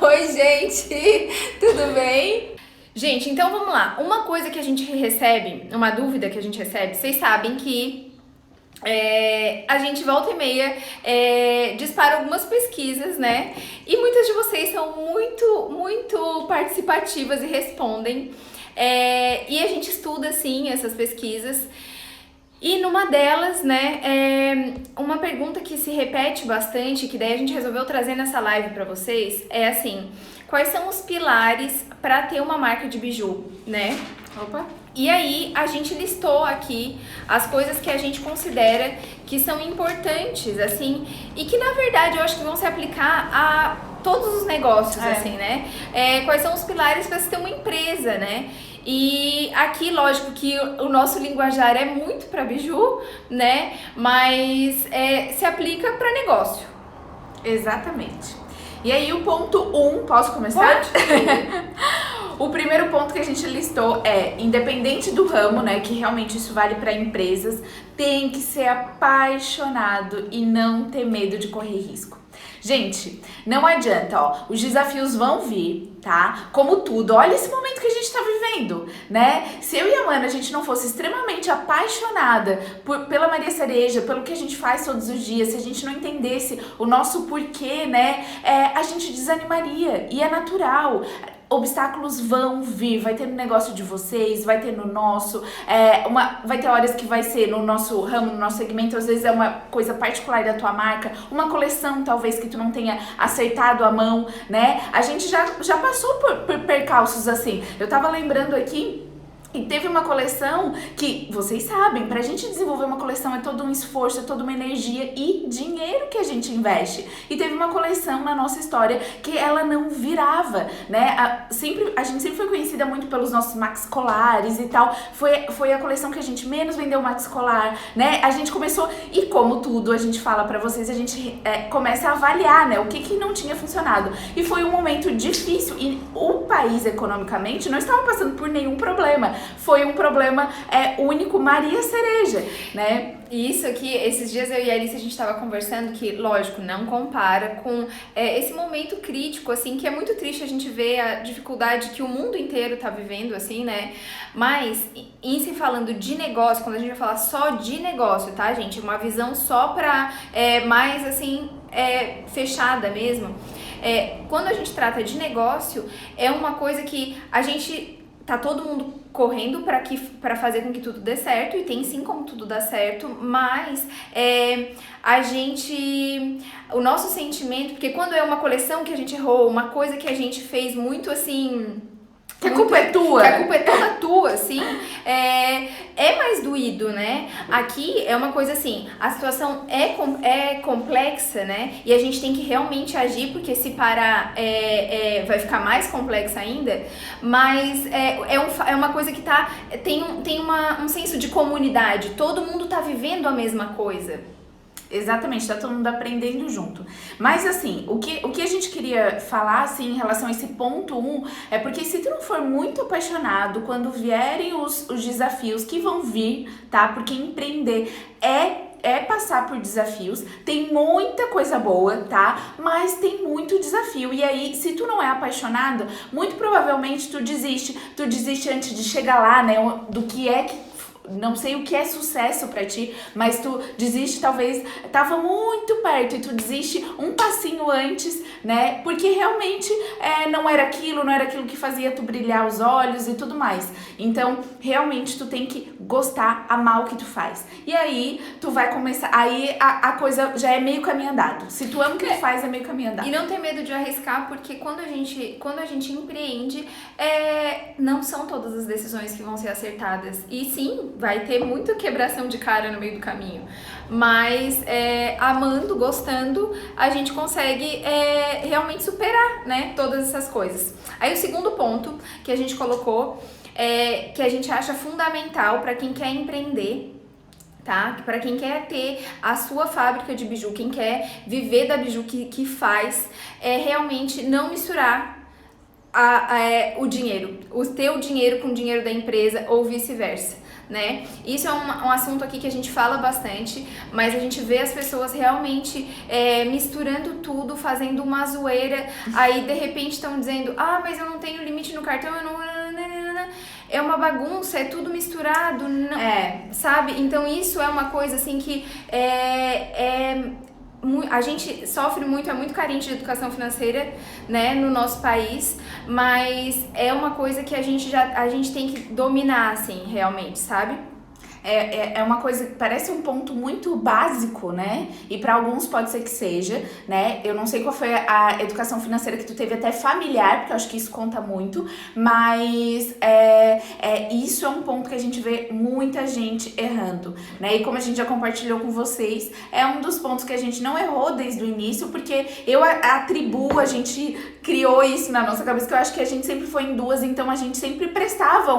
Oi, gente, tudo bem? Gente, então vamos lá. Uma coisa que a gente recebe, uma dúvida que a gente recebe, vocês sabem que a gente volta e meia dispara algumas pesquisas, né? E muitas de vocês são muito participativas e respondem. E a gente estuda, assim, essas pesquisas. E numa delas, né, uma pergunta que se repete bastante, que daí a gente resolveu trazer nessa live pra vocês, é assim: quais são os pilares para ter uma marca de biju, né? Opa! E aí a gente listou aqui as coisas que a gente considera que são importantes, assim, e que na verdade eu acho que vão se aplicar a todos os negócios, assim, né? Quais são os pilares para se ter uma empresa, né? E aqui, lógico que o nosso linguajar é muito para biju, né? Mas se aplica para negócio. Exatamente. E aí o ponto 1, posso começar? O primeiro ponto que a gente listou é, independente do ramo, né, que realmente isso vale para empresas, tem que ser apaixonado e não ter medo de correr risco. Gente, não adianta, ó, os desafios vão vir, tá? Como tudo, olha esse momento que a gente tá vivendo, né? Se eu e a Mana, a gente não fosse extremamente apaixonada pela Maria Cereja, pelo que a gente faz todos os dias, se a gente não entendesse o nosso porquê, né, a gente desanimaria, e é natural. Obstáculos vão vir, vai ter no negócio de vocês, vai ter no nosso, vai ter horas que vai ser no nosso ramo, no nosso segmento, às vezes é uma coisa particular da tua marca, uma coleção talvez que tu não tenha acertado a mão, né? A gente já passou por percalços assim. Eu tava lembrando aqui. E teve uma coleção que, vocês sabem, pra gente desenvolver uma coleção é todo um esforço, é toda uma energia e dinheiro que a gente investe. E teve uma coleção na nossa história que ela não virava, né? A gente sempre foi conhecida muito pelos nossos maxi colares e tal. Foi a coleção que a gente menos vendeu maxi colar, né? A gente começou, e como tudo a gente fala pra vocês, a gente começa a avaliar, né? O que não tinha funcionado. E foi um momento difícil e o país economicamente não estava passando por nenhum problema. Foi um problema único Maria Cereja, né? Isso aqui, esses dias eu e a Alice a gente tava conversando que, lógico, não compara com esse momento crítico, assim, que é muito triste a gente ver a dificuldade que o mundo inteiro tá vivendo, assim, né? Mas, em se falando de negócio, quando a gente vai falar só de negócio, tá, gente? Uma visão só pra mais, assim, fechada mesmo. Quando a gente trata de negócio, é uma coisa que a gente... Tá todo mundo correndo para fazer com que tudo dê certo, e tem sim como tudo dar certo, mas o nosso sentimento, porque quando é uma coleção que a gente errou, uma coisa que a gente fez muito assim... Que a culpa é tua. Que a culpa é toda tua, assim, é mais doído, né? Aqui é uma coisa assim, a situação é complexa, né? E a gente tem que realmente agir, porque se parar vai ficar mais complexa ainda, mas é uma coisa que tem um senso de comunidade, todo mundo tá vivendo a mesma coisa. Exatamente, tá todo mundo aprendendo junto. Mas assim, o que a gente queria falar assim, em relação a esse ponto 1, é porque se tu não for muito apaixonado, quando vierem os desafios que vão vir, tá? Porque empreender é passar por desafios, tem muita coisa boa, tá? Mas tem muito desafio. E aí, se tu não é apaixonado, muito provavelmente tu desiste antes de chegar lá, né? Do que não sei o que é sucesso pra ti, mas tu desiste, talvez tava muito perto e tu desiste um passinho antes, né? Porque realmente não era aquilo que fazia tu brilhar os olhos e tudo mais. Então, realmente tu tem que gostar, amar o que tu faz. E aí, tu vai começar, aí a coisa já é meio caminho andado. Se tu ama o que tu faz, é meio caminho andado. E não ter medo de arriscar, porque quando a gente empreende, não são todas as decisões que vão ser acertadas. E sim, vai ter muita quebração de cara no meio do caminho. Mas amando, gostando, a gente consegue realmente superar, né, todas essas coisas. Aí o segundo ponto que a gente colocou, que a gente acha fundamental para quem quer empreender, tá? Para quem quer ter a sua fábrica de biju, quem quer viver da biju que faz, é realmente não misturar o dinheiro, o teu dinheiro com o dinheiro da empresa ou vice-versa. né? Isso é um assunto aqui que a gente fala bastante, mas a gente vê as pessoas realmente misturando tudo, fazendo uma zoeira, aí de repente estão dizendo, mas eu não tenho limite no cartão, eu não... É uma bagunça, é tudo misturado, não, sabe? Então isso é uma coisa assim que a gente sofre muito, é muito carente de educação financeira, né, no nosso país, mas é uma coisa que a gente tem que dominar, assim, realmente, sabe? É uma coisa que parece um ponto muito básico, né? E para alguns pode ser que seja, né? Eu não sei qual foi a educação financeira que tu teve até familiar, porque eu acho que isso conta muito, mas isso é um ponto que a gente vê muita gente errando, né? E como a gente já compartilhou com vocês, é um dos pontos que a gente não errou desde o início, porque eu atribuo, a gente criou isso na nossa cabeça, que eu acho que a gente sempre foi em duas, então a gente sempre prestava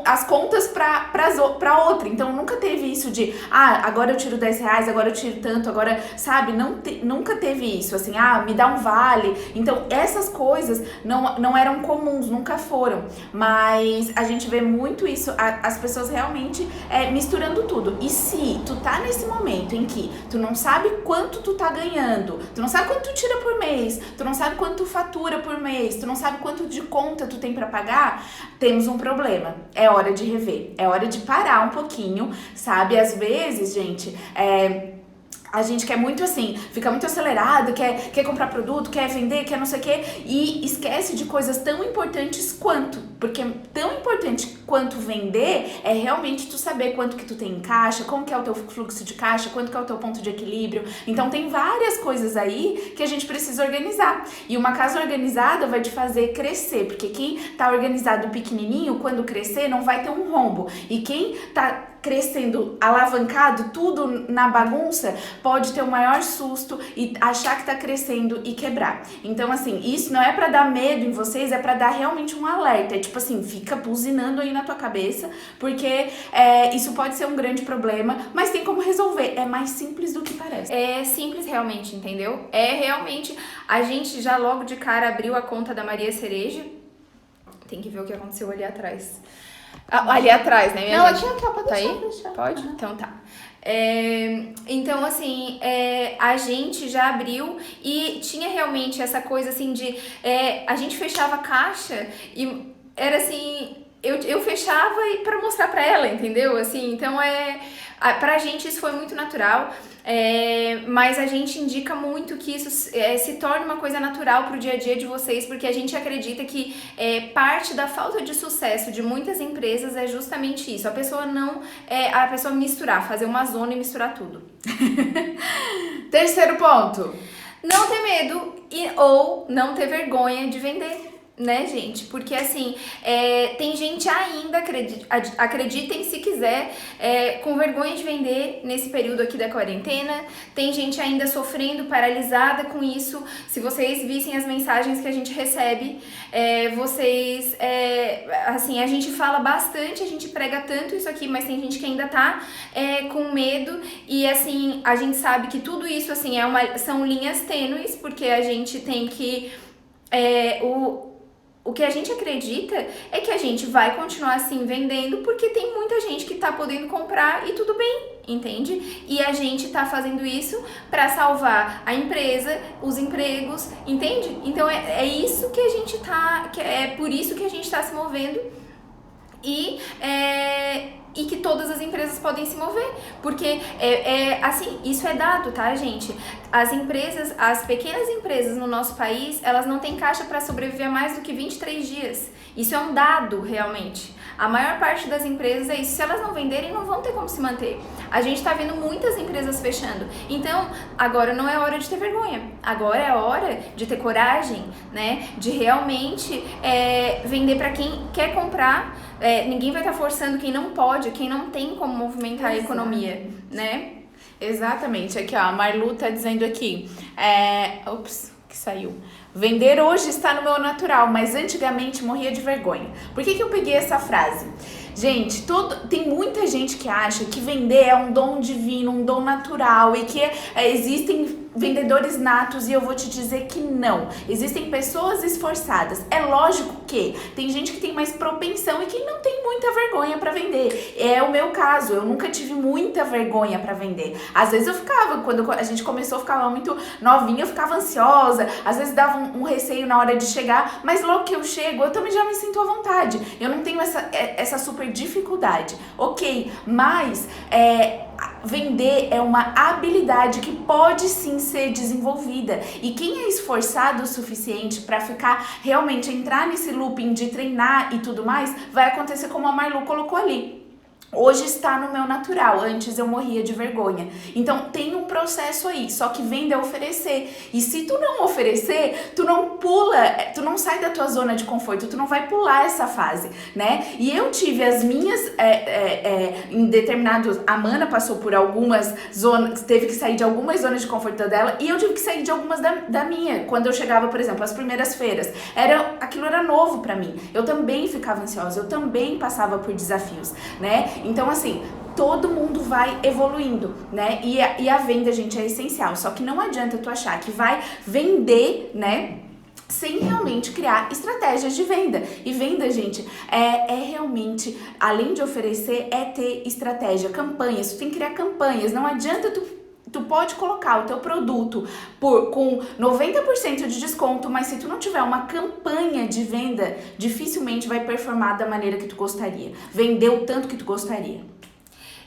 as contas pra outra, então nunca teve isso de, agora eu tiro R$10, agora eu tiro tanto, agora, sabe, nunca teve isso, assim, me dá um vale, então essas coisas não eram comuns, nunca foram, mas a gente vê muito isso, as pessoas realmente misturando tudo, e se tu tá nesse momento em que tu não sabe quanto tu tá ganhando, tu não sabe quanto tu tira por mês, tu não sabe quanto tu fatura por mês, tu não sabe quanto de conta tu tem pra pagar, temos um problema, é hora de rever, é hora de parar um pouquinho, sabe? Às vezes, gente, a gente quer muito assim, fica muito acelerado, quer comprar produto, quer vender, quer não sei o quê, e esquece de coisas tão importantes quanto, porque tão importante quanto vender é realmente tu saber quanto que tu tem em caixa, como que é o teu fluxo de caixa, quanto que é o teu ponto de equilíbrio. Então tem várias coisas aí que a gente precisa organizar. E uma casa organizada vai te fazer crescer, porque quem tá organizado pequenininho, quando crescer, não vai ter um rombo. E quem tá crescendo alavancado, tudo na bagunça, pode ter o maior susto e achar que tá crescendo e quebrar. Então, assim, isso não é pra dar medo em vocês, é pra dar realmente um alerta. É tipo assim, fica buzinando aí na tua cabeça, porque isso pode ser um grande problema, mas tem como resolver. É mais simples do que parece. É simples realmente, entendeu? Realmente, a gente já logo de cara abriu a conta da Maria Cereja. Tem que ver o que aconteceu ali atrás. Ali atrás, né, minha gente? Não, aqui, pode tá deixar, aí? deixar. Pode? Uhum. Então tá. Então, assim, a gente já abriu e tinha realmente essa coisa, assim, de... a gente fechava a caixa e era assim... Eu fechava pra mostrar pra ela, entendeu? Assim, então, pra gente isso foi muito natural. Mas a gente indica muito que isso se torne uma coisa natural pro dia a dia de vocês, porque a gente acredita que parte da falta de sucesso de muitas empresas é justamente isso, a pessoa misturar, fazer uma zona e misturar tudo. Terceiro ponto. Não ter medo ou não ter vergonha de vender. Né, gente? Porque, assim, tem gente ainda, acreditem se quiser, com vergonha de vender nesse período aqui da quarentena. Tem gente ainda sofrendo, paralisada com isso. Se vocês vissem as mensagens que a gente recebe, assim, a gente fala bastante, a gente prega tanto isso aqui, mas tem gente que ainda tá com medo. E, assim, a gente sabe que tudo isso, assim, são linhas tênues, porque a gente tem que... O que a gente acredita é que a gente vai continuar assim vendendo porque tem muita gente que tá podendo comprar e tudo bem, entende? E a gente tá fazendo isso para salvar a empresa, os empregos, entende? Então é isso que a gente tá, é por isso que a gente tá se movendo e que todas as empresas podem se mover, porque assim, isso é dado, tá, gente? As pequenas empresas no nosso país, elas não têm caixa para sobreviver mais do que 23 dias. Isso é um dado, realmente. A maior parte das empresas é isso. Se elas não venderem, não vão ter como se manter. A gente tá vendo muitas empresas fechando. Então, agora não é hora de ter vergonha. Agora é hora de ter coragem, né? De realmente vender para quem quer comprar. Ninguém vai estar forçando quem não pode, quem não tem como movimentar a economia, né? Exatamente. Aqui, ó, a Marlu tá dizendo aqui. Ops, que saiu. Vender hoje está no meu natural, mas antigamente morria de vergonha. Por que eu peguei essa frase? Gente, tem muita gente que acha que vender é um dom divino, um dom natural e que existem vendedores natos e eu vou te dizer que não. Existem pessoas esforçadas. É lógico que tem gente que tem mais propensão e que não tem muita vergonha pra vender. É o meu caso, eu nunca tive muita vergonha pra vender. Às vezes eu ficava, quando a gente começou, eu ficava muito novinha, eu ficava ansiosa, às vezes dava um receio na hora de chegar, mas logo que eu chego, eu também já me sinto à vontade. Eu não tenho essa super dificuldade. Ok, mas vender é uma habilidade que pode sim ser desenvolvida. E quem é esforçado o suficiente para ficar realmente entrar nesse looping de treinar e tudo mais, vai acontecer como a Marlu colocou ali. Hoje está no meu natural, antes eu morria de vergonha. Então tem um processo aí, só que venda é oferecer. E se tu não oferecer, tu não pula, tu não sai da tua zona de conforto, tu não vai pular essa fase, né? E eu tive as minhas, em determinados, a Mana passou por algumas zonas, teve que sair de algumas zonas de conforto dela, e eu tive que sair de algumas da minha. Quando eu chegava, por exemplo, as primeiras feiras, aquilo era novo pra mim. Eu também ficava ansiosa, eu também passava por desafios, né? Então, assim, todo mundo vai evoluindo, né? E a venda, gente, é essencial. Só que não adianta tu achar que vai vender, né? Sem realmente criar estratégias de venda. E venda, gente, é realmente, além de oferecer, é ter estratégia, campanhas. Tu tem que criar campanhas. Não adianta tu pode colocar o teu produto com 90% de desconto, mas se tu não tiver uma campanha de venda, dificilmente vai performar da maneira que tu gostaria. Vender o tanto que tu gostaria.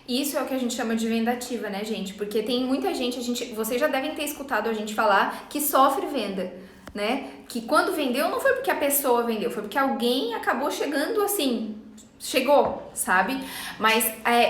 Isso é o que a gente chama de venda ativa, né, gente? Porque tem muita gente, vocês já devem ter escutado a gente falar que sofre venda, né? Que quando vendeu não foi porque a pessoa vendeu, foi porque alguém acabou chegando assim, chegou, sabe? Mas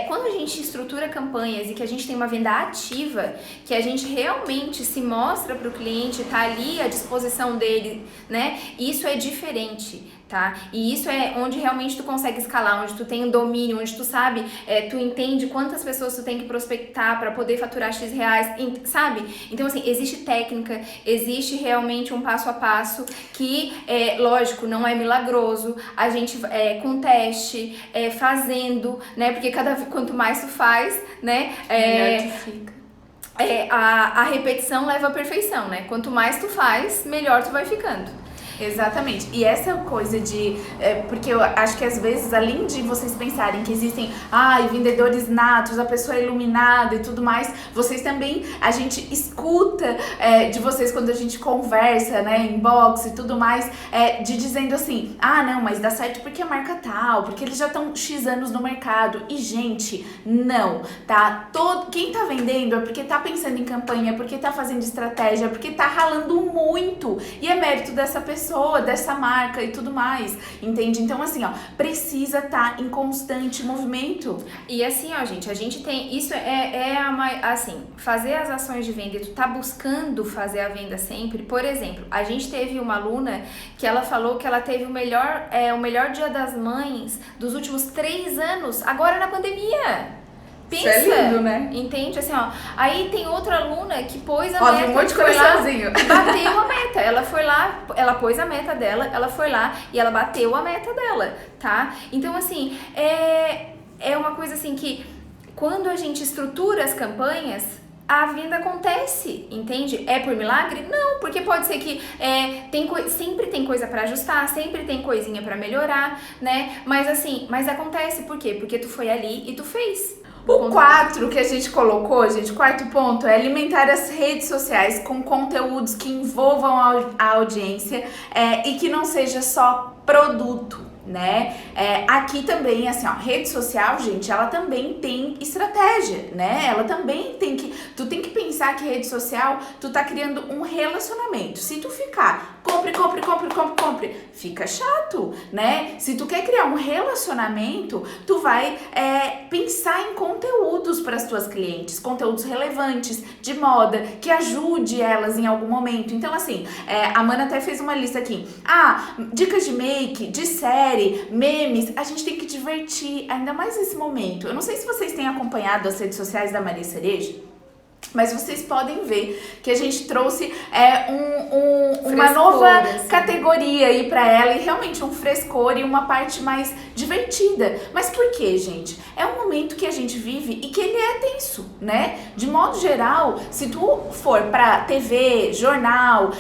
quando a gente estrutura campanhas e que a gente tem uma venda ativa, que a gente realmente se mostra para o cliente, tá ali à disposição dele, né? Isso é diferente, tá? E isso é onde realmente tu consegue escalar, onde tu tem um domínio, onde tu sabe, tu entende quantas pessoas tu tem que prospectar para poder faturar X reais, sabe? Então, assim, existe técnica, existe realmente um passo a passo que, lógico, não é milagroso, a gente com teste, fazendo, né? Porque quanto mais tu faz, né? Melhor tu fica. A repetição leva à perfeição, né? Quanto mais tu faz, melhor tu vai ficando. Exatamente. E essa coisa de... porque eu acho que às vezes, além de vocês pensarem que existem vendedores natos, a pessoa é iluminada e tudo mais, vocês também, a gente escuta de vocês quando a gente conversa, né, inbox e tudo mais, de dizendo assim, não, mas dá certo porque é marca tal, porque eles já estão X anos no mercado. E, gente, não, tá? Quem tá vendendo é porque tá pensando em campanha, porque tá fazendo estratégia, porque tá ralando muito. E é mérito dessa pessoa, dessa marca e tudo mais, entende? Então, assim, precisa estar em constante movimento. E assim, gente, a gente tem, isso assim, fazer as ações de venda, tu tá buscando fazer a venda sempre. Por exemplo, a gente teve uma aluna que ela falou que ela teve o melhor Dia das Mães dos últimos 3 anos, agora na pandemia. Pensa, isso é lindo, né? Entende? Assim, aí tem outra aluna que pôs a meta, um monte de coraçãozinho. bateu a meta. Ela foi lá, ela pôs a meta dela, ela foi lá e ela bateu a meta dela, tá? Então, assim, é uma coisa assim que quando a gente estrutura as campanhas, a venda acontece, entende? É por milagre? Não, porque pode ser que sempre tem coisa pra ajustar, sempre tem coisinha pra melhorar, né? Mas assim, acontece por quê? Porque tu foi ali e tu fez. O 4 que a gente colocou, gente, quarto ponto, é alimentar as redes sociais com conteúdos que envolvam a audiência e que não seja só produto, né? Aqui também, assim, rede social, gente, ela também tem estratégia, né? Ela também tu tem que pensar que rede social, tu tá criando um relacionamento. Se tu ficar compre, fica chato, né? Se tu quer criar um relacionamento, tu vai pensar em conteúdos para as tuas clientes, conteúdos relevantes, de moda, que ajude elas em algum momento. Então, assim, a Mana até fez uma lista aqui. Dicas de make, de série, memes, a gente tem que divertir, ainda mais nesse momento. Eu não sei se vocês têm acompanhado as redes sociais da Maria Cereja, Mas vocês podem ver que a gente trouxe uma Frescor, nova assim. categoria aí pra ela e realmente um frescor e uma parte mais divertida. Mas por quê, gente? É um momento que a gente vive e que ele é tenso, né? De modo geral, se tu for pra TV, jornal,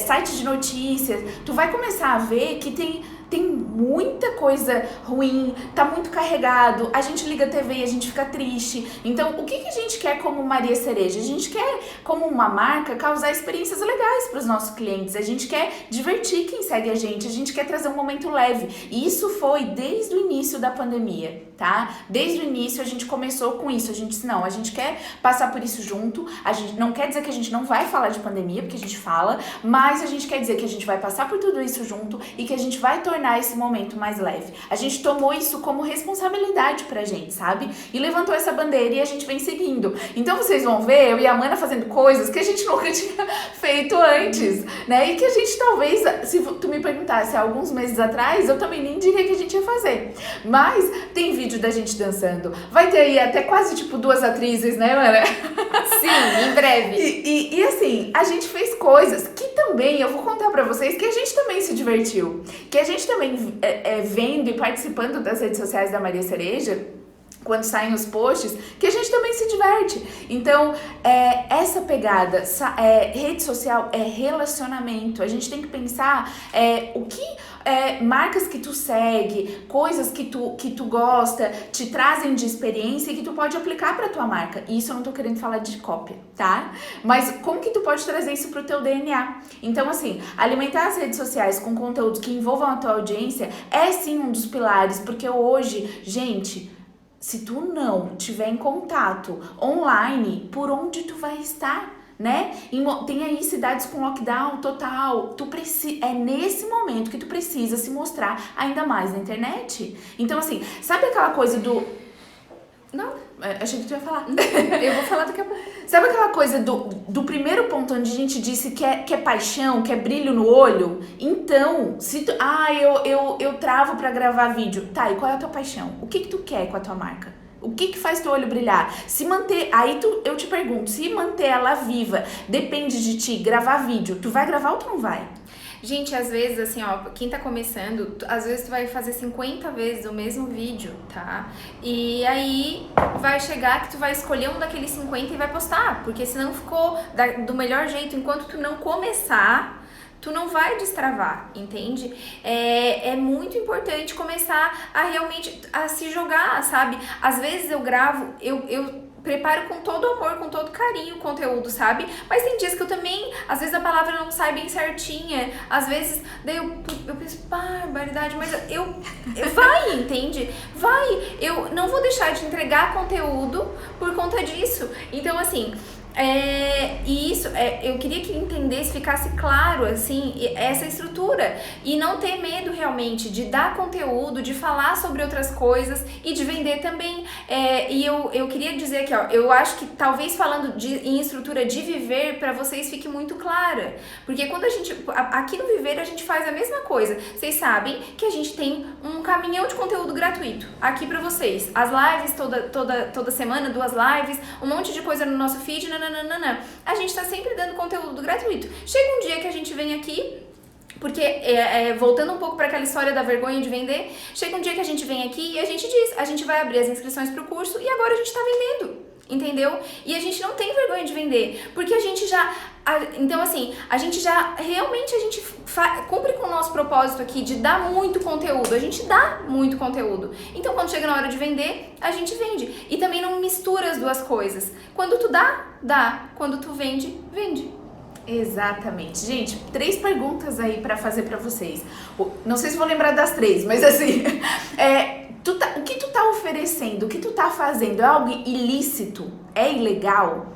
site de notícias, tu vai começar a ver que tem muita coisa ruim, tá muito carregado, a gente liga a TV e a gente fica triste. Então, o que a gente quer como Maria Cereja? A gente quer, como uma marca, causar experiências legais para os nossos clientes, a gente quer divertir quem segue a gente quer trazer um momento leve. E isso foi desde o início da pandemia, tá? Desde o início a gente começou com isso, a gente disse, não, a gente quer passar por isso junto, a gente não quer dizer que a gente não vai falar de pandemia, porque a gente fala, mas a gente quer dizer que a gente vai passar por tudo isso junto e que a gente vai tornar esse momento mais leve. A gente tomou isso como responsabilidade pra gente, sabe? E levantou essa bandeira e a gente vem seguindo. Então vocês vão ver eu e a Mana fazendo coisas que a gente nunca tinha feito antes, né? E que a gente talvez, se tu me perguntasse há alguns meses atrás, eu também nem diria que a gente ia fazer. Mas tem vídeo da gente dançando. Vai ter aí até quase tipo 2 atrizes, né, Mana? Sim, em breve. E assim, a gente fez coisas que também, eu vou contar pra vocês, que a gente também se divertiu. Que a gente também vendo e participando das redes sociais da Maria Cereja, quando saem os posts, que a gente também se diverte. Então, essa pegada, rede social é relacionamento. A gente tem que pensar o que marcas que tu segue, coisas que tu gosta, te trazem de experiência e que tu pode aplicar pra tua marca. E isso eu não tô querendo falar de cópia, tá? Mas como que tu pode trazer isso pro teu DNA? Então, assim, alimentar as redes sociais com conteúdos que envolvam a tua audiência é sim um dos pilares, porque hoje, gente, se tu não tiver em contato online, por onde tu vai estar, né? Tem aí cidades com lockdown total. É nesse momento que tu precisa se mostrar ainda mais na internet. Então, assim, sabe aquela coisa do... Não, achei que tu ia falar. Eu vou falar daqui a pouco. Sabe aquela coisa do primeiro ponto onde a gente disse que é paixão, que é brilho no olho? Então, se tu... eu travo pra gravar vídeo. Tá, e qual é a tua paixão? O que tu quer com a tua marca? O que faz teu olho brilhar? Se manter... Aí eu te pergunto, se manter ela viva depende de ti gravar vídeo, tu vai gravar ou tu não vai? Gente, às vezes, assim, ó, quem tá começando, às vezes tu vai fazer 50 vezes o mesmo vídeo, tá? E aí vai chegar que tu vai escolher um daqueles 50 e vai postar, porque senão ficou do melhor jeito. Enquanto tu não começar, tu não vai destravar, entende? É muito importante começar a realmente a se jogar, sabe? Às vezes eu gravo, eu preparo com todo amor, com todo carinho o conteúdo, sabe? Mas tem dias que eu também, às vezes a palavra não sai bem certinha, às vezes, daí eu penso, barbaridade, mas vai, entende? Vai, eu não vou deixar de entregar conteúdo por conta disso. Então, assim, eu queria que entendesse, ficasse claro, assim, essa estrutura e não ter medo realmente de dar conteúdo, de falar sobre outras coisas e de vender também. E eu queria dizer aqui, ó, eu acho que talvez falando em estrutura de Viver, para vocês fique muito clara, porque quando aqui no Viver a gente faz a mesma coisa. Vocês sabem que a gente tem um caminhão de conteúdo gratuito aqui para vocês, as lives toda semana, 2 lives, um monte de coisa no nosso feed, a gente tá sempre dando conteúdo gratuito. Chega um dia que a gente vem aqui, porque voltando um pouco para aquela história da vergonha de vender, chega um dia que a gente vem aqui e a gente diz, a gente vai abrir as inscrições pro curso e agora a gente tá vendendo, entendeu? E a gente não tem vergonha de vender, porque a gente já... Então, assim, a gente já realmente cumpre com o nosso propósito aqui de dar muito conteúdo. A gente dá muito conteúdo. Então, quando chega na hora de vender, a gente vende. E também não mistura as duas coisas. Quando tu dá. Quando tu vende, vende. Exatamente. Gente, 3 perguntas aí pra fazer pra vocês. Não sei se vou lembrar das 3, mas assim... o que tu tá oferecendo, o que tu tá fazendo é algo ilícito? É ilegal?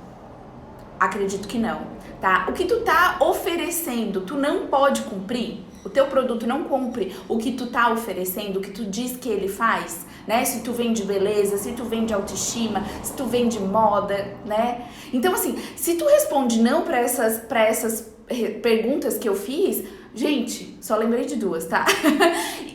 Acredito que não. Tá? O que tu tá oferecendo, tu não pode cumprir? O teu produto não cumpre o que tu tá oferecendo, o que tu diz que ele faz, né? Se tu vende beleza, se tu vende autoestima, se tu vende moda, né? Então, assim, se tu responde não pra essas perguntas que eu fiz, gente, só lembrei de 2, tá?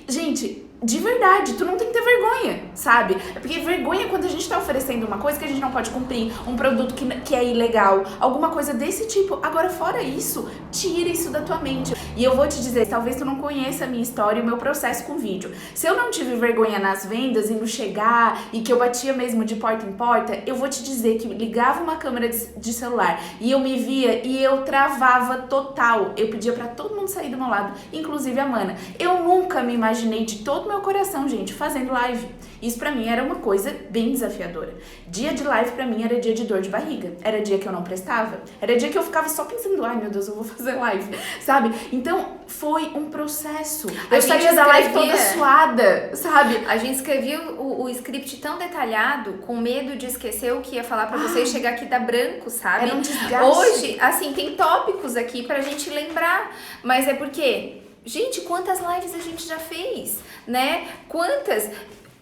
Gente, de verdade, tu não tem que ter vergonha, sabe? É porque vergonha é quando a gente tá oferecendo uma coisa que a gente não pode cumprir, um produto que é ilegal, alguma coisa desse tipo. Agora, fora isso, tira isso da tua mente. E eu vou te dizer, talvez tu não conheça a minha história e o meu processo com vídeo. Se eu não tive vergonha nas vendas e no chegar e que eu batia mesmo de porta em porta, eu vou te dizer que ligava uma câmera de celular e eu me via e eu travava total. Eu pedia pra todo mundo sair do meu lado, inclusive a Mana. Eu nunca me imaginei de todo meu coração, gente, fazendo live. Isso pra mim era uma coisa bem desafiadora. Dia de live pra mim era dia de dor de barriga. Era dia que eu não prestava. Era dia que eu ficava só pensando, ai meu Deus, eu vou fazer live, sabe? Então foi um processo. Eu saía da live toda suada, sabe? A gente escrevia o script tão detalhado, com medo de esquecer o que ia falar pra vocês, chegar aqui dar branco, sabe? Era um desgaste. Hoje, assim, tem tópicos aqui pra gente lembrar, mas é porque... Gente, quantas lives a gente já fez, né? Quantas...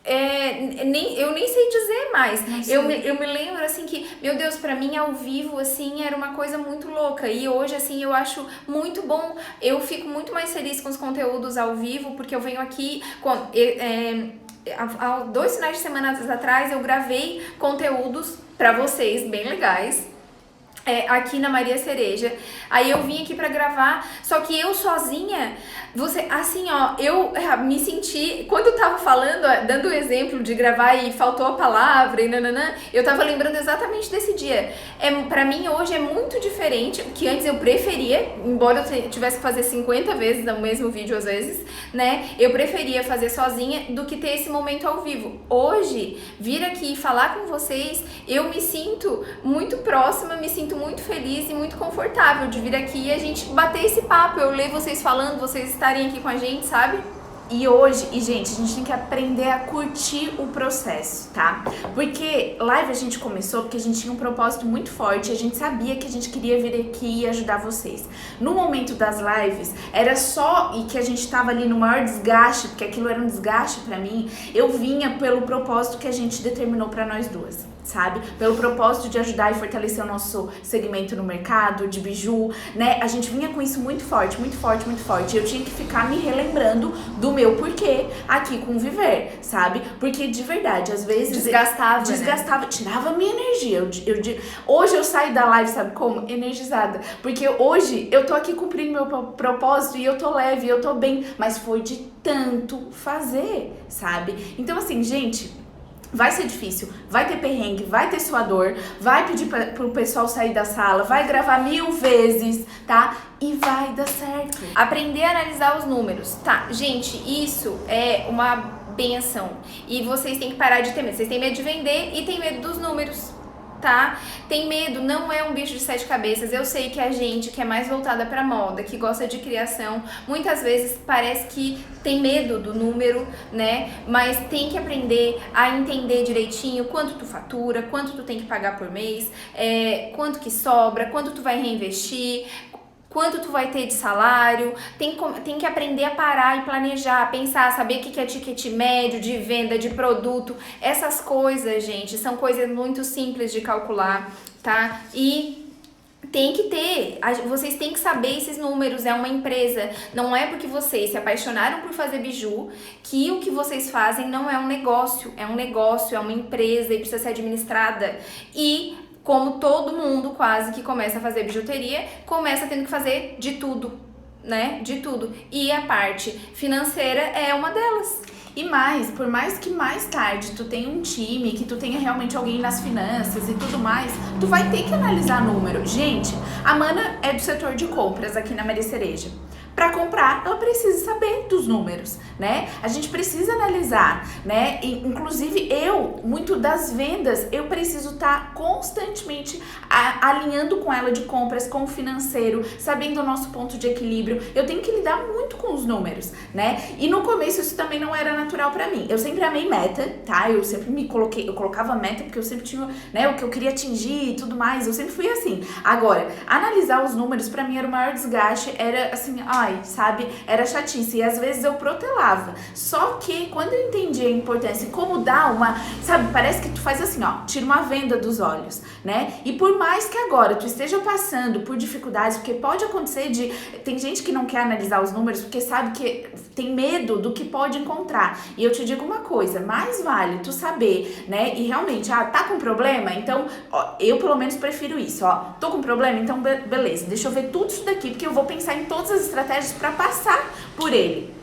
eu nem sei dizer mais. Eu me lembro, assim, que, meu Deus, pra mim, ao vivo, assim, era uma coisa muito louca. E hoje, assim, eu acho muito bom. Eu fico muito mais feliz com os conteúdos ao vivo, porque eu venho aqui... há 2 finais de semana atrás, eu gravei conteúdos pra vocês, bem legais. Aqui na Maria Cereja, aí eu vim aqui pra gravar, só que eu sozinha, assim ó, eu me senti, quando eu tava falando, dando o exemplo de gravar e faltou a palavra e nananã, eu tava lembrando exatamente desse dia. Pra mim hoje é muito diferente, que antes eu preferia, embora eu tivesse que fazer 50 vezes no mesmo vídeo às vezes, né, eu preferia fazer sozinha do que ter esse momento ao vivo. Hoje, vir aqui e falar com vocês, eu me sinto muito próxima, me sinto muito feliz e muito confortável de vir aqui e a gente bater esse papo, eu ler vocês falando, vocês estarem aqui com a gente, sabe? E hoje, gente, a gente tem que aprender a curtir o processo, tá? Porque live a gente começou porque a gente tinha um propósito muito forte, a gente sabia que a gente queria vir aqui e ajudar vocês. No momento das lives, era só, e que a gente tava ali no maior desgaste, porque aquilo era um desgaste pra mim, eu vinha pelo propósito que a gente determinou pra nós duas, sabe? Pelo propósito de ajudar e fortalecer o nosso segmento no mercado, de biju, né? A gente vinha com isso muito forte, muito forte, muito forte. Eu tinha que ficar me relembrando do meu porquê aqui com o Viver, sabe? Porque de verdade, às vezes... Desgastava, né? Tirava a minha energia. Hoje eu saio da live, sabe como? Energizada. Porque hoje eu tô aqui cumprindo meu propósito e eu tô leve, eu tô bem. Mas foi de tanto fazer, sabe? Então assim, gente... Vai ser difícil, vai ter perrengue, vai ter sua dor, vai pedir pro pessoal sair da sala, vai gravar 1000 vezes, tá? E vai dar certo. Aprender a analisar os números, tá? Gente, isso é uma benção. E vocês têm que parar de ter medo. Vocês têm medo de vender e têm medo dos números, tá? Tem medo, não é um bicho de 7 cabeças. Eu sei que a gente que é mais voltada pra moda, que gosta de criação, muitas vezes parece que tem medo do número, né? Mas tem que aprender a entender direitinho quanto tu fatura, quanto tu tem que pagar por mês, quanto que sobra, quanto tu vai reinvestir, quanto tu vai ter de salário. Tem que aprender a parar e planejar, pensar, saber o que é ticket médio, de venda, de produto. Essas coisas, gente, são coisas muito simples de calcular, tá? E tem que ter, vocês têm que saber esses números, é uma empresa, não é porque vocês se apaixonaram por fazer biju que o que vocês fazem não é um negócio, é uma empresa e precisa ser administrada. E como todo mundo quase que começa a fazer bijuteria, começa tendo que fazer de tudo, né? De tudo. E a parte financeira é uma delas. E mais, por mais que mais tarde tu tenha um time, que tu tenha realmente alguém nas finanças e tudo mais, tu vai ter que analisar número. Gente, a Mana é do setor de compras aqui na Maria Cereja. Para comprar, ela precisa saber dos números, né? A gente precisa analisar, né? E, inclusive, muito das vendas, eu preciso estar constantemente alinhando com ela de compras, com o financeiro, sabendo o nosso ponto de equilíbrio. Eu tenho que lidar muito com os números, né? E no começo isso também não era natural para mim. Eu sempre amei meta, tá? Eu sempre eu colocava meta porque eu sempre tinha, né, o que eu queria atingir e tudo mais. Eu sempre fui assim. Agora, analisar os números para mim era o maior desgaste, era assim, sabe? Era chatice. E às vezes eu protelava. Só que quando eu entendi a importância e como dar sabe? Parece que tu faz assim, tira uma venda dos olhos, né? E por mais que agora tu esteja passando por dificuldades, porque pode acontecer tem gente que não quer analisar os números porque sabe que tem medo do que pode encontrar. E eu te digo uma coisa, mais vale tu saber, né? E realmente, tá com problema? Então, ó, eu pelo menos prefiro isso, ó. Tô com problema? Então, beleza, deixa eu ver tudo isso daqui, porque eu vou pensar em todas as estratégias para passar por ele.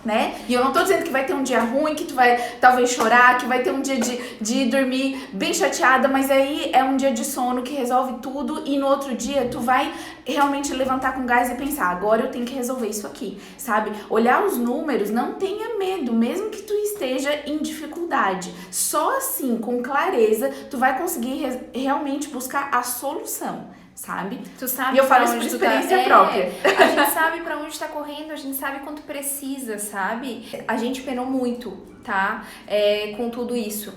Né? E eu não tô dizendo que vai ter um dia ruim, que tu vai talvez chorar, que vai ter um dia de dormir bem chateada, mas aí é um dia de sono que resolve tudo e no outro dia tu vai realmente levantar com gás e pensar, agora eu tenho que resolver isso aqui, sabe? Olhar os números, não tenha medo, mesmo que tu esteja em dificuldade. Só assim, com clareza, tu vai conseguir realmente buscar a solução. Sabe? Tu sabe. E eu falo isso por experiência própria. A gente sabe pra onde tá correndo, a gente sabe quanto precisa, sabe? A gente penou muito, tá? Com tudo isso.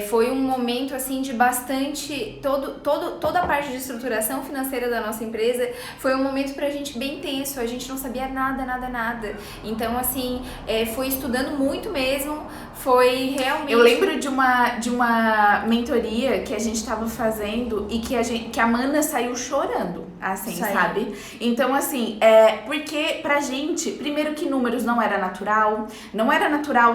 Foi um momento, assim, de bastante... Toda a parte de estruturação financeira da nossa empresa foi um momento pra gente bem tenso. A gente não sabia nada. Então, assim, foi estudando muito mesmo. Foi realmente... Eu lembro de uma mentoria que a gente tava fazendo e que a Mana saiu chorando, assim, sabe? Então, assim, porque pra gente, primeiro que números não era natural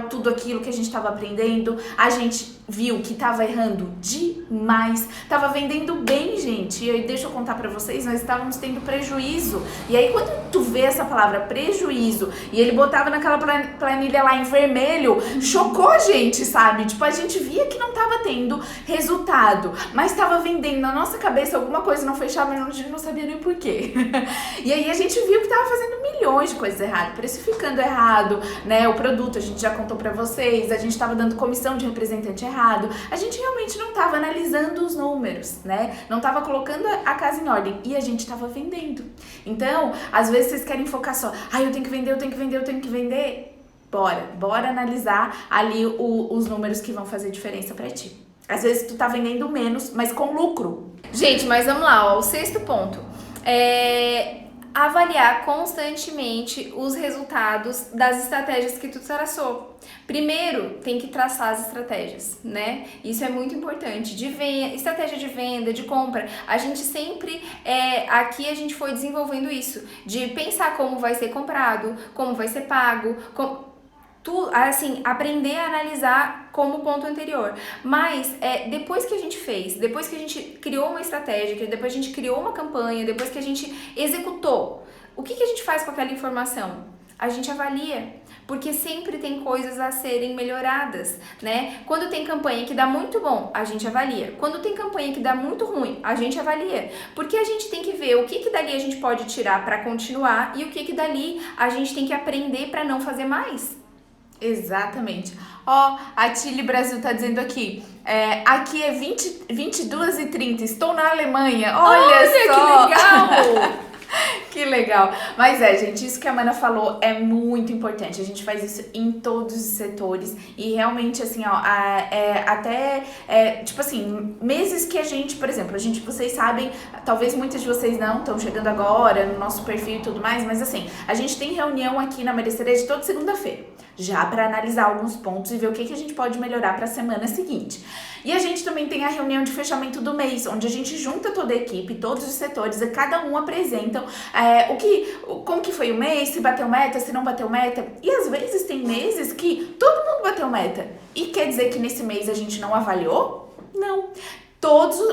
tudo aquilo que a gente tava aprendendo, a gente viu que tava errando demais, tava vendendo bem, gente, e aí deixa eu contar pra vocês, nós estávamos tendo prejuízo, e aí quando tu vê essa palavra prejuízo, e ele botava naquela planilha lá em vermelho, chocou a gente, sabe? Tipo, a gente via que não tava tendo resultado, mas tava vendendo na nossa cabeça, alguma coisa não fechava, mas a gente não sabia nem por quê. E aí a gente viu que tava fazendo milhões de coisas erradas, precificando errado, né? O produto a gente já contou pra vocês, a gente tava dando comissão de representante errado, a gente realmente não tava analisando os números, né? Não tava colocando a casa em ordem e a gente tava vendendo. Então, às vezes vocês querem focar só, eu tenho que vender. Bora analisar ali os números que vão fazer diferença pra ti. Às vezes tu tá vendendo menos, mas com lucro. Gente, mas vamos lá, ó, o 6º ponto. Avaliar constantemente os resultados das estratégias que tu traçou. Primeiro, tem que traçar as estratégias, né? Isso é muito importante. Estratégia de venda, de compra. A gente sempre, aqui a gente foi desenvolvendo isso. De pensar como vai ser comprado, como vai ser pago, assim, aprender a analisar como ponto anterior. Mas depois que a gente fez, depois que a gente criou uma estratégia, depois que a gente criou uma campanha, depois que a gente executou, o que a gente faz com aquela informação? A gente avalia, porque sempre tem coisas a serem melhoradas, né? Quando tem campanha que dá muito bom, a gente avalia. Quando tem campanha que dá muito ruim, a gente avalia. Porque a gente tem que ver o que dali a gente pode tirar para continuar e o que dali a gente tem que aprender para não fazer mais. Exatamente. Ó, a Tilly Brasil tá dizendo aqui, aqui é 22h30, estou na Alemanha, olha só! Que legal! Que legal. Mas gente, isso que a Mana falou é muito importante. A gente faz isso em todos os setores e realmente, assim, ó, tipo assim, meses que a gente, por exemplo, vocês sabem, talvez muitos de vocês não estão chegando agora no nosso perfil e tudo mais, mas assim, a gente tem reunião aqui na Maria Cereja toda segunda-feira, já para analisar alguns pontos e ver o que a gente pode melhorar para a semana seguinte. E a gente também tem a reunião de fechamento do mês, onde a gente junta toda a equipe, todos os setores, e cada um apresentam como que foi o mês, se bateu meta, se não bateu meta. E às vezes tem meses que todo mundo bateu meta. E quer dizer que nesse mês a gente não avaliou? Não.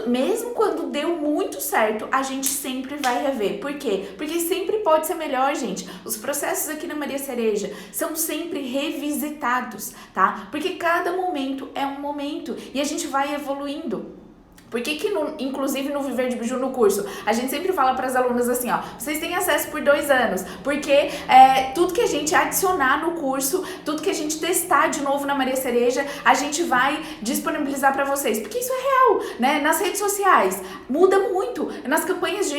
Mesmo quando deu muito certo, a gente sempre vai rever. Por quê? Porque sempre pode ser melhor, gente. Os processos aqui na Maria Cereja são sempre revisitados, tá? Porque cada momento é um momento e a gente vai evoluindo. Por que inclusive no Viver de Biju no curso, a gente sempre fala para as alunas assim, ó, vocês têm acesso por 2 anos, porque tudo que a gente adicionar no curso, tudo que a gente testar de novo na Maria Cereja, a gente vai disponibilizar para vocês, porque isso é real, né? Nas redes sociais, muda muito, nas campanhas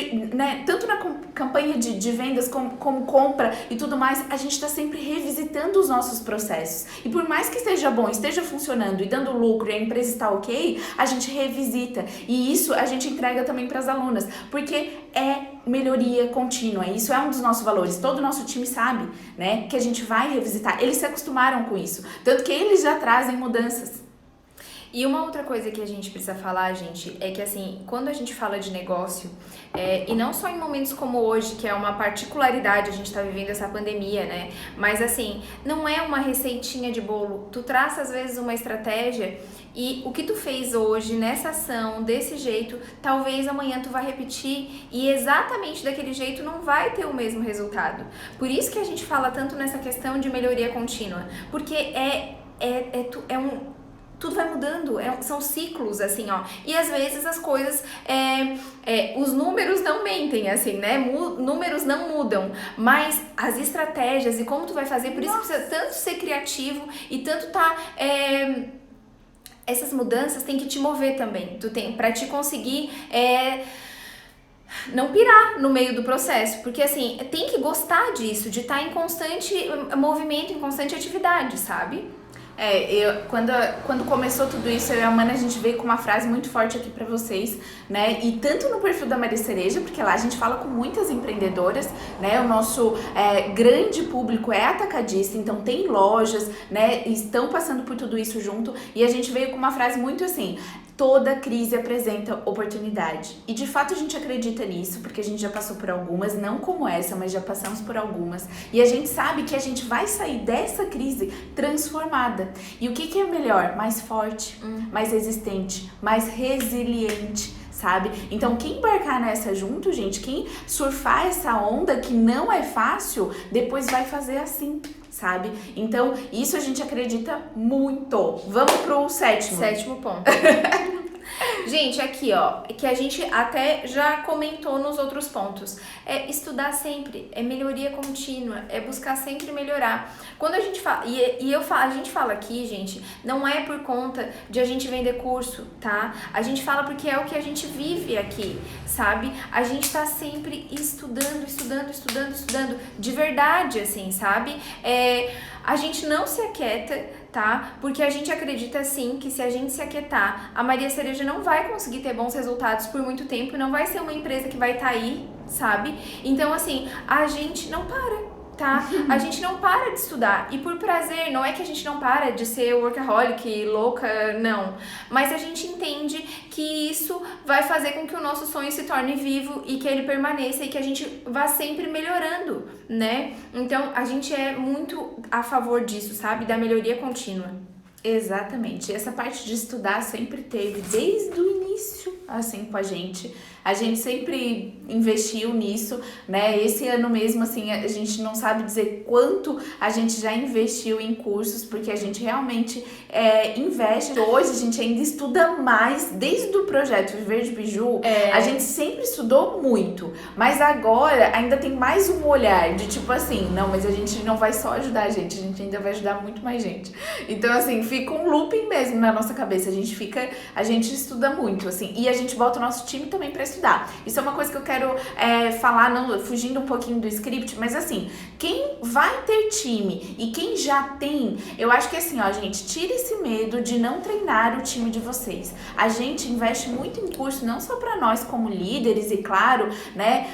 tanto na campanha de vendas como compra e tudo mais, a gente está sempre revisitando os nossos processos, e por mais que esteja bom, esteja funcionando e dando lucro e a empresa está ok, a gente revisita. E isso a gente entrega também para as alunas, porque é melhoria contínua, isso é um dos nossos valores, todo o nosso time sabe, né, que a gente vai revisitar, eles se acostumaram com isso, tanto que eles já trazem mudanças. E uma outra coisa que a gente precisa falar, gente, é que assim, quando a gente fala de negócio, e não só em momentos como hoje, que é uma particularidade, a gente tá vivendo essa pandemia, né? Mas assim, não é uma receitinha de bolo. Tu traça às vezes uma estratégia e o que tu fez hoje nessa ação, desse jeito, talvez amanhã tu vai repetir e exatamente daquele jeito não vai ter o mesmo resultado. Por isso que a gente fala tanto nessa questão de melhoria contínua, porque tudo vai mudando, são ciclos, assim, ó. E às vezes as coisas, os números não mentem, assim, né? Números não mudam, mas as estratégias e como tu vai fazer, por isso que precisa tanto ser criativo e tanto essas mudanças tem que te mover também. Pra te conseguir não pirar no meio do processo, porque assim, tem que gostar disso, de estar em constante movimento, em constante atividade, sabe? Quando começou tudo isso, eu e a Amanda, a gente veio com uma frase muito forte aqui pra vocês, né? E tanto no perfil da Maria Cereja, porque lá a gente fala com muitas empreendedoras, né? O nosso grande público é atacadista, então tem lojas, né? Estão passando por tudo isso junto. E a gente veio com uma frase muito assim: toda crise apresenta oportunidade. E de fato a gente acredita nisso, porque a gente já passou por algumas, não como essa, mas já passamos por algumas. E a gente sabe que a gente vai sair dessa crise transformada. E o que é melhor? Mais forte, mais resistente, mais resiliente, sabe? Então quem embarcar nessa junto, gente, quem surfar essa onda que não é fácil, depois vai fazer assim, sabe? Então isso a gente acredita muito. Vamos pro sétimo. Sétimo ponto. Gente, aqui ó, que a gente até já comentou nos outros pontos, é estudar sempre, é melhoria contínua, é buscar sempre melhorar. Quando a gente fala, a gente fala aqui, gente, não é por conta de a gente vender curso, tá? A gente fala porque é o que a gente vive aqui, sabe? A gente tá sempre estudando, de verdade, assim, sabe? A gente não se aquieta, tá? Porque a gente acredita, assim, que se a gente se aquietar, a Maria Cereja não vai conseguir ter bons resultados por muito tempo, não vai ser uma empresa que vai estar aí, sabe? Então, assim, a gente não para. Tá? A gente não para de estudar e por prazer, não é que a gente não para de ser workaholic, louca, não, mas a gente entende que isso vai fazer com que o nosso sonho se torne vivo e que ele permaneça e que a gente vá sempre melhorando, né? Então a gente é muito a favor disso, sabe? Da melhoria contínua. Exatamente, essa parte de estudar sempre teve desde o início, assim, com a gente sempre investiu nisso, né? Esse ano mesmo, assim, a gente não sabe dizer quanto a gente já investiu em cursos, porque a gente realmente investe. Hoje a gente ainda estuda mais, desde o projeto Viver de Biju, a gente sempre estudou muito, mas agora ainda tem mais um olhar de tipo assim, não, mas a gente não vai só ajudar a gente ainda vai ajudar muito mais gente. Então, assim, fica um looping mesmo na nossa cabeça, a gente estuda muito, assim, e a gente bota o nosso time também pra estudar. Isso é uma coisa que eu quero falar, fugindo um pouquinho do script, mas assim, quem vai ter time e quem já tem, eu acho que assim, ó, gente, tira esse medo de não treinar o time de vocês. A gente investe muito em curso, não só pra nós como líderes e claro, né,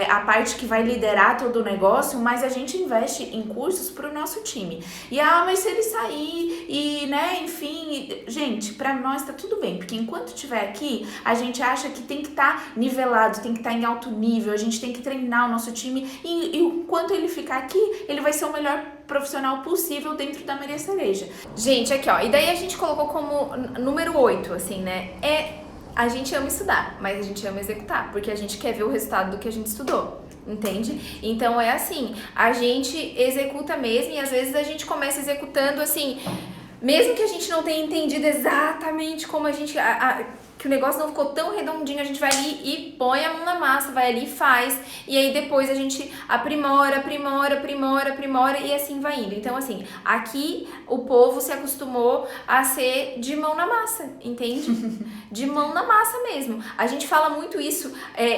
a parte que vai liderar todo o negócio, mas a gente investe em cursos pro nosso time. E mas se ele sair e, né, enfim, gente, pra nós tá tudo bem, porque enquanto estiver aqui, a gente acha que tem que estar nivelado, tem que estar em alto nível, a gente tem que treinar o nosso time e enquanto ele ficar aqui, ele vai ser o melhor profissional possível dentro da Maria Cereja. Gente, aqui ó, e daí a gente colocou como número 8, assim, né, a gente ama estudar, mas a gente ama executar, porque a gente quer ver o resultado do que a gente estudou. Entende? Então é assim, a gente executa mesmo e às vezes a gente começa executando assim, mesmo que a gente não tenha entendido exatamente como a gente... que o negócio não ficou tão redondinho, a gente vai ali e põe a mão na massa, vai ali e faz, e aí depois a gente aprimora e assim vai indo. Então assim, aqui o povo se acostumou a ser de mão na massa, entende? De mão na massa mesmo. A gente fala muito isso,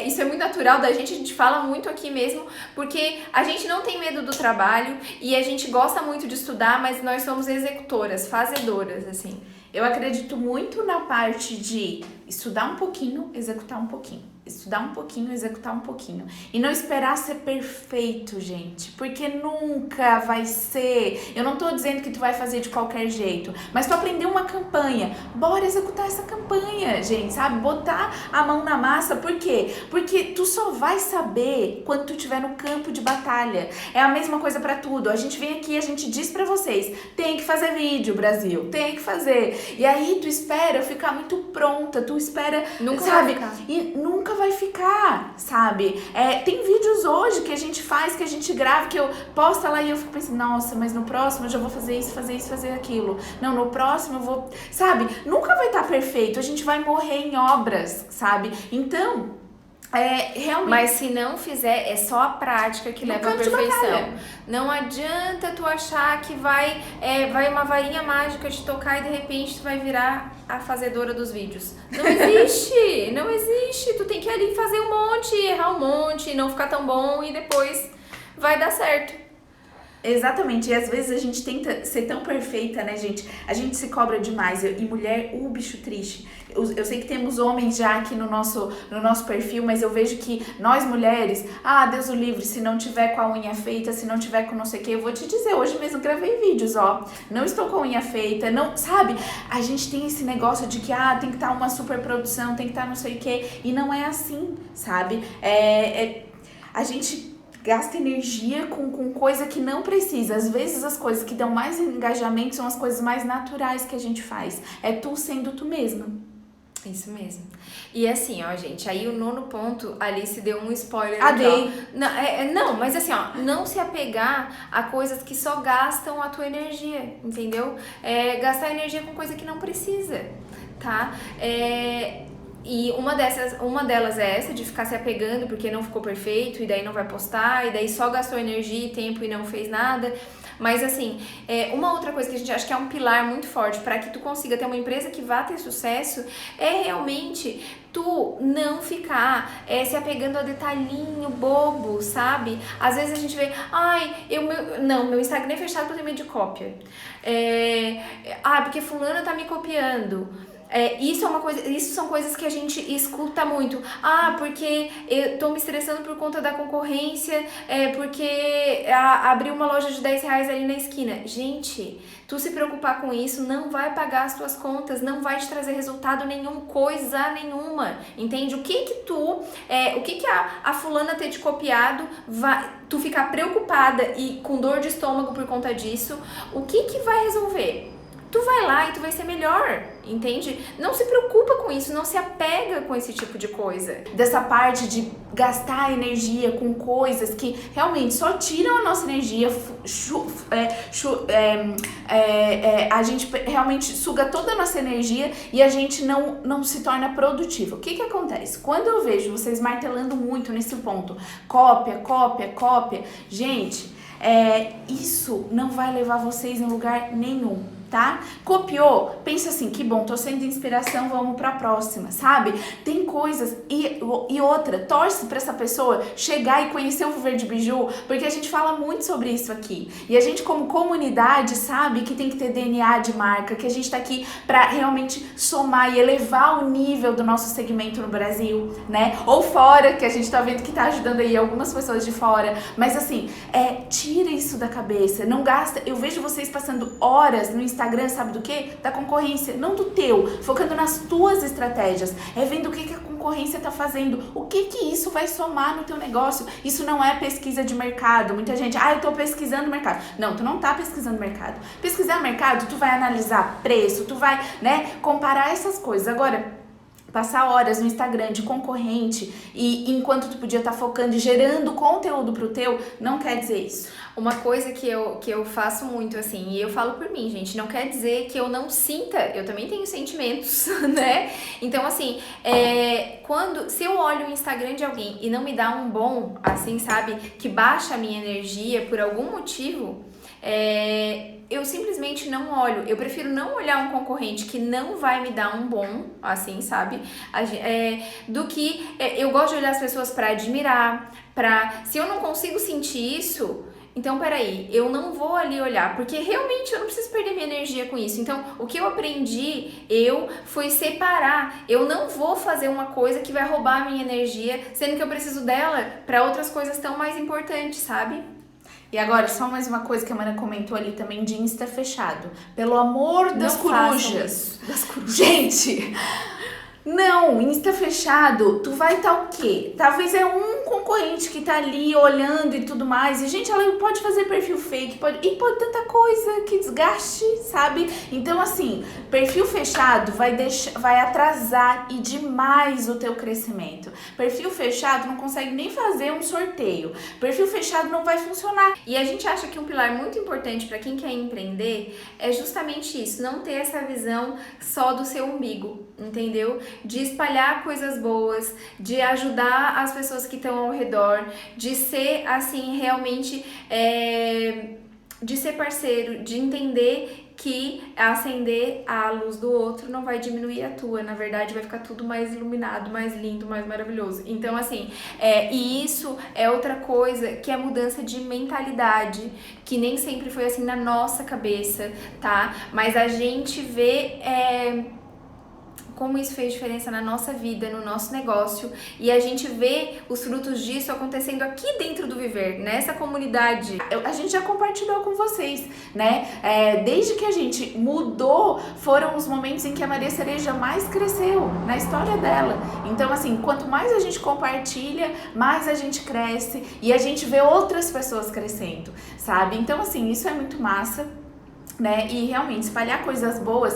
isso é muito natural da gente, a gente fala muito aqui mesmo, porque a gente não tem medo do trabalho e a gente gosta muito de estudar, mas nós somos executoras, fazedoras, assim. Eu acredito muito na parte de estudar um pouquinho, executar um pouquinho. Estudar um pouquinho, executar um pouquinho. E não esperar ser perfeito, gente. Porque nunca vai ser. Eu não tô dizendo que tu vai fazer de qualquer jeito. Mas tu aprendeu uma campanha. Bora executar essa campanha, gente, sabe? Botar a mão na massa. Por quê? Porque tu só vai saber quando tu estiver no campo de batalha. É a mesma coisa pra tudo. A gente vem aqui, a gente diz pra vocês, tem que fazer vídeo, Brasil. Tem que fazer. E aí tu espera ficar muito pronta. Tu espera, Nunca sabe? vai ficar. E nunca vai ficar, sabe? Tem vídeos hoje que a gente faz, que a gente grava, que eu posto lá e eu fico pensando, nossa, mas no próximo eu já vou fazer isso, fazer aquilo. Não, no próximo eu vou, sabe? Nunca vai estar perfeito, a gente vai morrer em obras, sabe? Então, realmente... Mas se não fizer, é só a prática que leva à perfeição. Não adianta tu achar que vai uma varinha mágica te tocar e de repente tu vai virar a fazedora dos vídeos. Não existe, não existe. Tu tem que ali fazer um monte, errar um monte, não ficar tão bom e depois vai dar certo. Exatamente, e às vezes a gente tenta ser tão perfeita, né, gente? A gente se cobra demais, e mulher, o bicho triste. Eu sei que temos homens já aqui no nosso perfil, mas eu vejo que nós mulheres, Deus o livre, se não tiver com a unha feita, se não tiver com não sei o que, eu vou te dizer, hoje mesmo gravei vídeos, não estou com a unha feita, não, sabe? A gente tem esse negócio de que, tem que estar uma super produção, tem que estar não sei o que, e não é assim, sabe? A gente gasta energia com coisa que não precisa. Às vezes as coisas que dão mais engajamento são as coisas mais naturais que a gente faz. É tu sendo tu mesma. Isso mesmo. E assim, gente, aí o 9º ponto, a Alice deu um spoiler. Dei. Não, mas assim, não se apegar a coisas que só gastam a tua energia, entendeu? Gastar energia com coisa que não precisa, tá? E uma delas é essa, de ficar se apegando porque não ficou perfeito, e daí não vai postar, e daí só gastou energia e tempo e não fez nada. Mas assim, uma outra coisa que a gente acha que é um pilar muito forte para que tu consiga ter uma empresa que vá ter sucesso é realmente tu não ficar se apegando a detalhinho bobo, sabe? Às vezes a gente vê, meu Instagram é fechado porque eu tenho medo de cópia. Porque fulano tá me copiando. Isso são coisas que a gente escuta muito. Porque eu tô me estressando por conta da concorrência, porque abriu uma loja de R$10 ali na esquina. Gente, tu se preocupar com isso não vai pagar as tuas contas, não vai te trazer resultado nenhum, coisa nenhuma, entende? O que a fulana ter te copiado, tu ficar preocupada e com dor de estômago por conta disso, o que vai resolver? Tu vai lá e tu vai ser melhor, entende? Não se preocupa com isso, não se apega com esse tipo de coisa. Dessa parte de gastar energia com coisas que realmente só tiram a nossa energia, a gente realmente suga toda a nossa energia e a gente não se torna produtivo. O que acontece? Quando eu vejo vocês martelando muito nesse ponto, cópia, gente, isso não vai levar vocês em lugar nenhum. Tá? Copiou, pensa assim, que bom, tô sendo inspiração, vamos pra próxima, sabe? Tem coisas, e outra, torce pra essa pessoa chegar e conhecer o Viver de Biju, porque a gente fala muito sobre isso aqui, e a gente como comunidade sabe que tem que ter DNA de marca, que a gente tá aqui pra realmente somar e elevar o nível do nosso segmento no Brasil, né? Ou fora, que a gente tá vendo que tá ajudando aí algumas pessoas de fora, mas assim, tira isso da cabeça, não gasta, eu vejo vocês passando horas no Instagram, sabe do quê? Da concorrência, não do teu, focando nas tuas estratégias, vendo o que a concorrência tá fazendo, o que isso vai somar no teu negócio. Isso não é pesquisa de mercado. Muita gente, eu tô pesquisando mercado. Não, tu não tá pesquisando mercado. Pesquisar mercado, tu vai analisar preço, tu vai, comparar essas coisas. Agora, passar horas no Instagram de concorrente e enquanto tu podia estar focando e gerando conteúdo pro teu, não quer dizer isso. Uma coisa que eu faço muito, assim, e eu falo por mim, gente, não quer dizer que eu não sinta, eu também tenho sentimentos, né? Então, assim, se eu olho o Instagram de alguém e não me dá um bom, assim, sabe, que baixa a minha energia por algum motivo, eu simplesmente não olho. Eu prefiro não olhar um concorrente que não vai me dar um bom, assim, sabe? Do que eu gosto de olhar as pessoas pra admirar, se eu não consigo sentir isso, Então, peraí, eu não vou ali olhar, porque realmente eu não preciso perder minha energia com isso. Então, o que eu aprendi, foi separar. Eu não vou fazer uma coisa que vai roubar a minha energia, sendo que eu preciso dela para outras coisas tão mais importantes, sabe? E agora, só mais uma coisa que a Mana comentou ali também de Insta fechado. Pelo amor das corujas. Das corujas. Gente, não, Insta fechado, tu vai estar o quê? Talvez é um concorrente que tá ali olhando e tudo mais. E, gente, ela pode fazer perfil fake, pode tanta coisa que desgaste, sabe? Então, assim, perfil fechado vai atrasar e demais o teu crescimento. Perfil fechado não consegue nem fazer um sorteio. Perfil fechado não vai funcionar. E a gente acha que um pilar muito importante para quem quer empreender é justamente isso, não ter essa visão só do seu umbigo, entendeu? De espalhar coisas boas, de ajudar as pessoas que estão ao redor, de ser assim realmente, de ser parceiro, de entender que acender a luz do outro não vai diminuir a tua, na verdade vai ficar tudo mais iluminado, mais lindo, mais maravilhoso. Então assim, e isso é outra coisa que é mudança de mentalidade, que nem sempre foi assim na nossa cabeça, tá? Mas a gente vê como isso fez diferença na nossa vida, no nosso negócio, e a gente vê os frutos disso acontecendo aqui dentro do Viver, nessa comunidade. A gente já compartilhou com vocês, né? Desde que a gente mudou, foram os momentos em que a Maria Cereja mais cresceu na história dela. Então, assim, quanto mais a gente compartilha, mais a gente cresce e a gente vê outras pessoas crescendo, sabe? Então, assim, isso é muito massa. Né? E realmente espalhar coisas boas,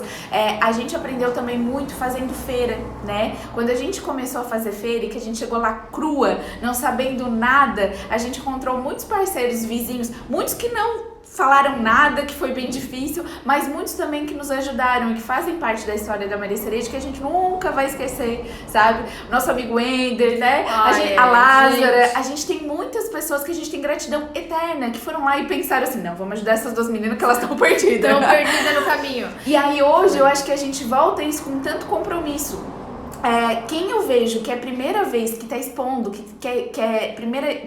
a gente aprendeu também muito fazendo feira, né? Quando a gente começou a fazer feira e que a gente chegou lá crua, não sabendo nada, a gente encontrou muitos parceiros, vizinhos, muitos que não falaram nada, que foi bem difícil, mas muitos também que nos ajudaram e que fazem parte da história da Maria Cereja, que a gente nunca vai esquecer, sabe? Nosso amigo Ender, né? A Lázara, a gente tem muitas pessoas que a gente tem gratidão eterna, que foram lá e pensaram assim, não, vamos ajudar essas duas meninas que elas estão perdidas. Estão perdidas no caminho. E aí hoje eu acho que a gente volta isso com tanto compromisso. Quem eu vejo que é a primeira vez que tá expondo, que é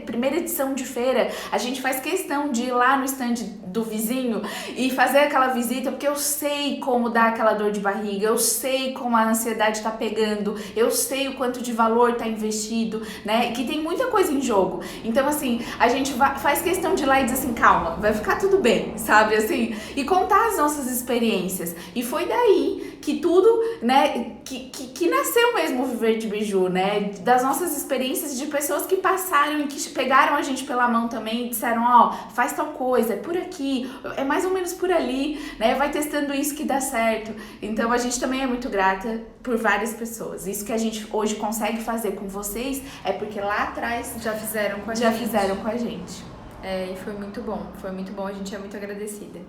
primeira edição de feira, a gente faz questão de ir lá no stand do vizinho e fazer aquela visita, porque eu sei como dá aquela dor de barriga, eu sei como a ansiedade tá pegando, eu sei o quanto de valor tá investido, né? Que tem muita coisa em jogo. Então, assim, a gente faz questão de ir lá e dizer assim, calma, vai ficar tudo bem, sabe? Assim, e contar as nossas experiências. E foi daí que tudo, né, que nasceu mesmo o Viver de Biju, né? Das nossas experiências de pessoas que passaram e que pegaram a gente pela mão também e disseram, faz tal coisa, é por aqui, é mais ou menos por ali, né? Vai testando isso que dá certo. Então a gente também é muito grata por várias pessoas. Isso que a gente hoje consegue fazer com vocês é porque lá atrás já fizeram com a gente. E foi muito bom, a gente é muito agradecida.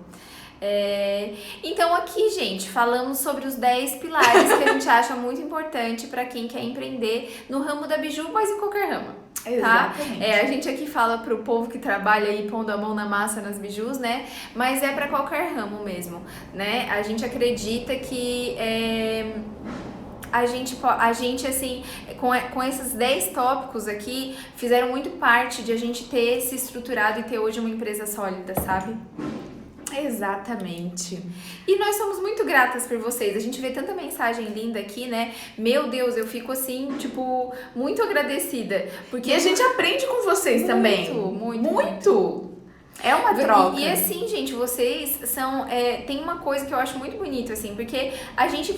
Então aqui, gente, falamos sobre os 10 pilares que a gente acha muito importante para quem quer empreender no ramo da biju, mas em qualquer ramo, tá? Exatamente. A gente aqui fala pro povo que trabalha aí pondo a mão na massa nas bijus, né? Mas é para qualquer ramo mesmo, né? A gente acredita que a gente assim, com esses 10 tópicos aqui, fizeram muito parte de a gente ter se estruturado e ter hoje uma empresa sólida, sabe? Exatamente. E nós somos muito gratas por vocês. A gente vê tanta mensagem linda aqui, né? Meu Deus, eu fico assim, tipo, muito agradecida. Porque a gente aprende com vocês também. Muito. É uma troca. E assim, gente, vocês são... tem uma coisa que eu acho muito bonito, assim, porque a gente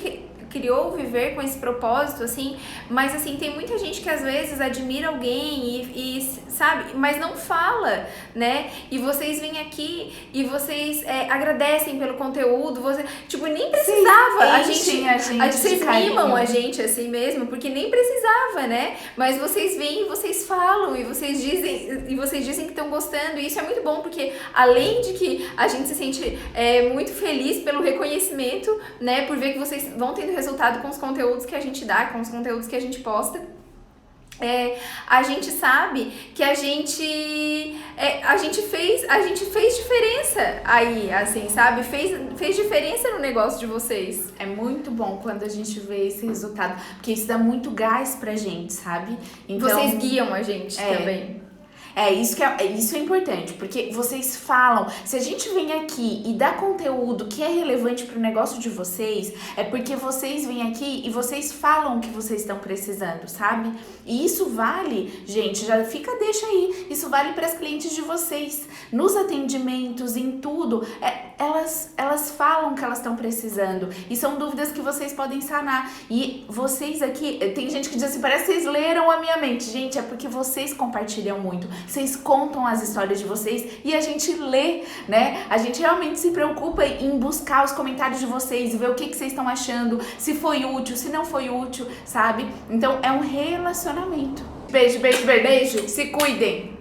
criou o Viver com esse propósito, assim, mas assim, tem muita gente que às vezes admira alguém e sabe, mas não fala, né? E vocês vêm aqui e vocês agradecem pelo conteúdo, tipo, nem precisava, vocês mimam a gente assim mesmo, porque nem precisava, né? Mas vocês vêm e vocês falam e vocês dizem que estão gostando, e isso é muito bom, porque além de que a gente se sente muito feliz pelo reconhecimento, né, por ver que vocês vão tendo resultado com os conteúdos que a gente dá, com os conteúdos que a gente posta. A gente sabe que a gente fez diferença aí, assim, sabe? Fez diferença no negócio de vocês. É muito bom quando a gente vê esse resultado, porque isso dá muito gás pra gente, sabe? Então, vocês guiam a gente também. Isso é importante, porque vocês falam. Se a gente vem aqui e dá conteúdo que é relevante pro negócio de vocês, é porque vocês vêm aqui e vocês falam o que vocês estão precisando, sabe? E isso vale, gente, deixa aí. Isso vale para as clientes de vocês. Nos atendimentos, em tudo, elas falam o que elas estão precisando. E são dúvidas que vocês podem sanar. E vocês aqui, tem gente que diz assim, parece que vocês leram a minha mente. Gente, é porque vocês compartilham muito. Vocês contam as histórias de vocês e a gente lê, né? A gente realmente se preocupa em buscar os comentários de vocês, ver o que vocês estão achando, se foi útil, se não foi útil, sabe? Então é um relacionamento. Beijo, beijo, beijo, beijo. Se cuidem.